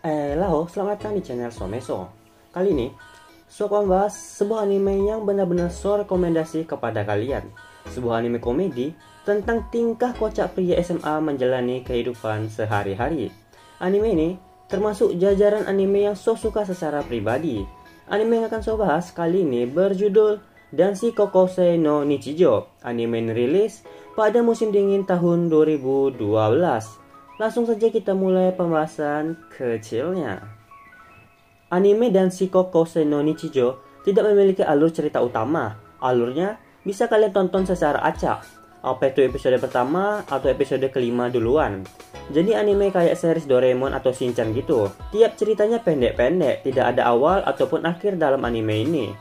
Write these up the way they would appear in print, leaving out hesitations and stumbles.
Selamat datang di channel Someso. Kali ini, So akan membahas sebuah anime yang benar-benar So rekomendasi kepada kalian. Sebuah anime komedi tentang tingkah kocak pria SMA menjalani kehidupan sehari-hari. Anime ini termasuk jajaran anime yang So suka secara pribadi. Anime yang akan So bahas kali ini berjudul Danshi Kokosei no Nichijou. Anime ini rilis pada musim dingin tahun 2012. Langsung saja kita mulai pembahasan kecilnya. Anime Danshi Kokosei no Nichijou tidak memiliki alur cerita utama. Alurnya bisa kalian tonton secara acak, apa itu episode pertama atau episode kelima duluan. Jadi anime kayak series Doraemon atau Shinchan gitu. Tiap ceritanya pendek-pendek, tidak ada awal ataupun akhir dalam anime ini.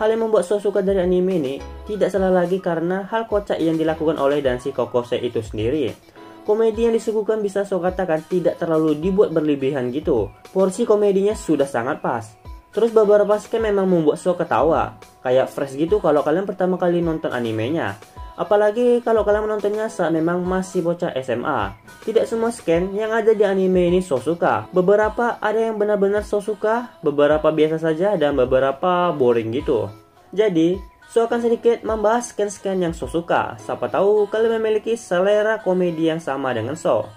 Hal yang membuat So suka dari anime ini tidak salah lagi karena hal kocak yang dilakukan oleh Danshi Kokosei itu sendiri. Komedi yang disuguhkan bisa So katakan tidak terlalu dibuat berlebihan gitu. Porsi komedinya sudah sangat pas. Terus beberapa scene memang membuat So ketawa. Kayak fresh gitu kalau kalian pertama kali nonton animenya. Apalagi kalau kalian menontonnya saat memang masih bocah SMA. Tidak semua scene yang ada di anime ini So suka. Beberapa ada yang benar-benar So suka, beberapa biasa saja, dan beberapa boring gitu. Jadi So akan sedikit membahas scan-scan yang So suka. Siapa tahu kalian memiliki selera komedi yang sama dengan So.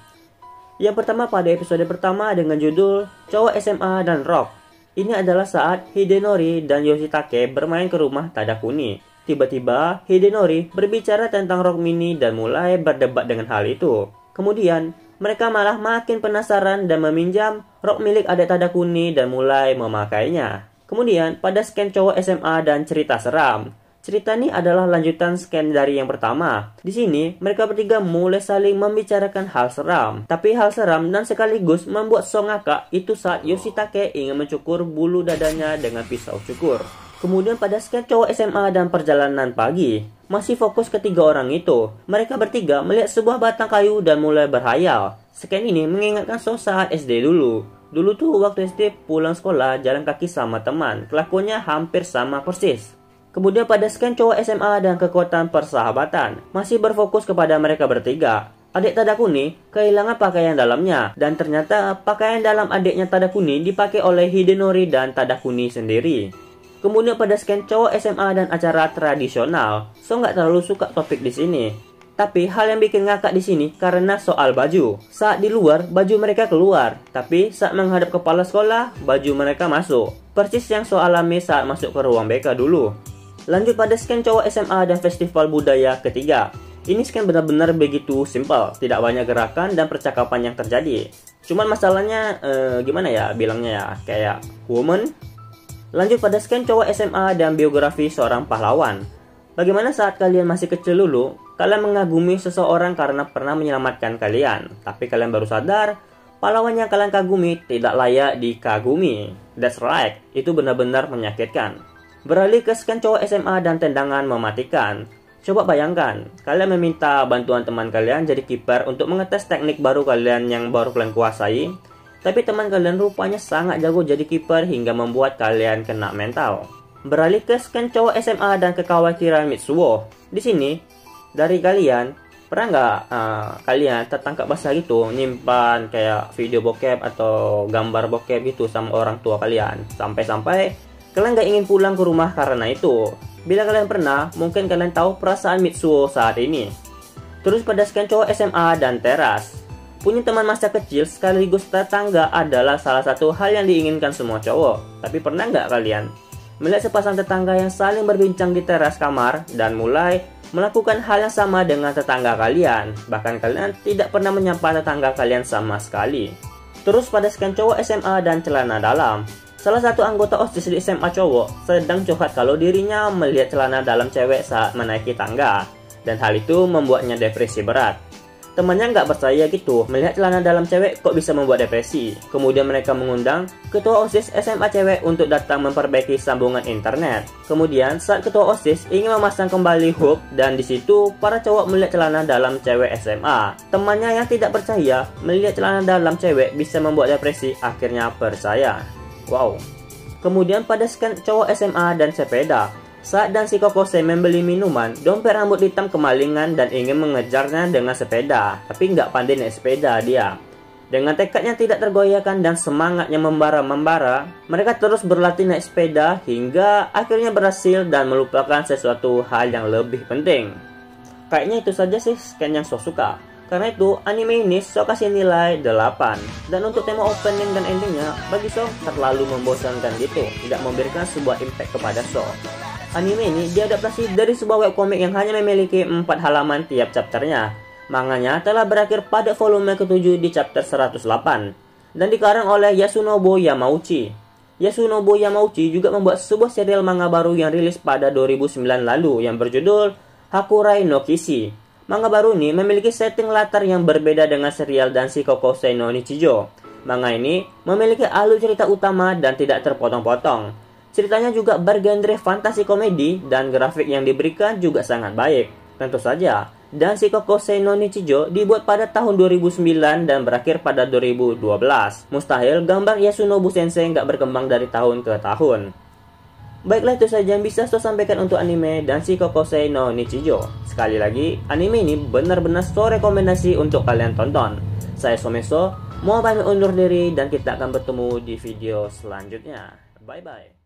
Yang pertama pada episode pertama dengan judul Cowok SMA dan Rock. Ini adalah saat Hidenori dan Yoshitake bermain ke rumah Tadakuni. Tiba-tiba Hidenori berbicara tentang Rock Mini dan mulai berdebat dengan hal itu. Kemudian mereka malah makin penasaran dan meminjam Rock milik adik Tadakuni dan mulai memakainya. Kemudian pada scan cowok SMA dan cerita seram. Cerita ini adalah lanjutan scan dari yang pertama. Di sini, mereka bertiga mulai saling membicarakan hal seram. Tapi hal seram dan sekaligus membuat So ngakak itu saat Yoshitake ingin mencukur bulu dadanya dengan pisau cukur. Kemudian pada scan cowok SMA dan perjalanan pagi, masih fokus ketiga orang itu. Mereka bertiga melihat sebuah batang kayu dan mulai berhayal. Scan ini mengingatkan So saat SD dulu. Dulu tuh waktu SD pulang sekolah jalan kaki sama teman. Kelakuannya hampir sama persis. Kemudian pada scan cowok SMA dan kekuatan persahabatan, masih berfokus kepada mereka bertiga. Adik Tadakuni kehilangan pakaian dalamnya, dan ternyata pakaian dalam adiknya Tadakuni dipakai oleh Hidenori dan Tadakuni sendiri. Kemudian pada scan cowok SMA dan acara tradisional, So nggak terlalu suka topik di sini. Tapi hal yang bikin ngakak di sini karena soal baju. Saat di luar, baju mereka keluar, tapi saat menghadap kepala sekolah, baju mereka masuk. Persis yang So alami saat masuk ke ruang BK dulu. Lanjut pada scan cowok SMA dan festival budaya ketiga. Ini scan benar-benar begitu simpel, tidak banyak gerakan dan percakapan yang terjadi. Cuman masalahnya gimana ya bilangnya ya, kayak woman. Lanjut pada scan cowok SMA dan biografi seorang pahlawan. Bagaimana saat kalian masih kecil dulu, kalian mengagumi seseorang karena pernah menyelamatkan kalian, tapi kalian baru sadar pahlawan yang kalian kagumi tidak layak dikagumi. That's right, itu benar-benar menyakitkan. Beralih ke scan cowok SMA dan tendangan mematikan. Coba bayangkan, kalian meminta bantuan teman kalian jadi kiper untuk mengetes teknik baru kalian yang baru kalian kuasai. Tapi teman kalian rupanya sangat jago jadi kiper hingga membuat kalian kena mental. Beralih ke scan cowok SMA dan kekhawatiran Mitsuo. Di sini, dari kalian, pernah nggak kalian tertangkap basah gitu, nyimpan kayak video bokep atau gambar bokep gitu sama orang tua kalian? Sampai-sampai kalian gak ingin pulang ke rumah karena itu. Bila kalian pernah, mungkin kalian tahu perasaan Mitsuo saat ini. Terus pada scan cowok SMA dan teras. Punya teman masa kecil sekaligus tetangga adalah salah satu hal yang diinginkan semua cowok. Tapi pernah nggak kalian melihat sepasang tetangga yang saling berbincang di teras kamar dan mulai melakukan hal yang sama dengan tetangga kalian? Bahkan kalian tidak pernah menyapa tetangga kalian sama sekali. Terus pada scan cowok SMA dan celana dalam. Salah satu anggota OSIS di SMA cowok sedang curhat kalau dirinya melihat celana dalam cewek saat menaiki tangga. Dan hal itu membuatnya depresi berat. Temannya nggak percaya gitu, melihat celana dalam cewek kok bisa membuat depresi. Kemudian mereka mengundang ketua OSIS SMA cewek untuk datang memperbaiki sambungan internet. Kemudian saat ketua OSIS ingin memasang kembali hook, dan di situ para cowok melihat celana dalam cewek SMA. Temannya yang tidak percaya melihat celana dalam cewek bisa membuat depresi akhirnya percaya. Wow. Kemudian pada scan cowok SMA dan sepeda. Saat Danshi Kokosei membeli minuman, dompet rambut hitam kemalingan dan ingin mengejarnya dengan sepeda. Tapi nggak pandai naik sepeda dia. Dengan tekadnya tidak tergoyahkan dan semangatnya membara-membara, mereka terus berlatih naik sepeda hingga akhirnya berhasil dan melupakan sesuatu hal yang lebih penting. Kayaknya itu saja sih scan yang So suka. Karena itu anime ini So kasih nilai 8. Dan untuk tema opening dan endingnya, bagi So terlalu membosankan gitu, tidak memberikan sebuah impact kepada So. Anime ini diadaptasi dari sebuah webcomic yang hanya memiliki 4 halaman tiap chapternya. Manganya telah berakhir pada volume ke-7 di chapter 108 dan dikarang oleh Yasunobu Yamauchi. Yasunobu Yamauchi juga membuat sebuah serial manga baru yang rilis pada 2009 lalu yang berjudul Hakurai no Kishi. Manga baru ini memiliki setting latar yang berbeda dengan serial dan Shikokusei no Nichijou. Manga ini memiliki alur cerita utama dan tidak terpotong-potong. Ceritanya juga bergenre fantasi komedi dan grafik yang diberikan juga sangat baik. Tentu saja, dan Shikokusei no Nichijou dibuat pada tahun 2009 dan berakhir pada 2012. Mustahil gambar Yasunobu Sensei nggak berkembang dari tahun ke tahun. Baiklah, itu saja yang bisa saya sampaikan untuk anime dan Shikokusei no Nichijou. Sekali lagi, anime ini benar-benar So rekomendasi untuk kalian tonton. Saya Someso, mau pamit undur diri dan kita akan bertemu di video selanjutnya. Bye-bye.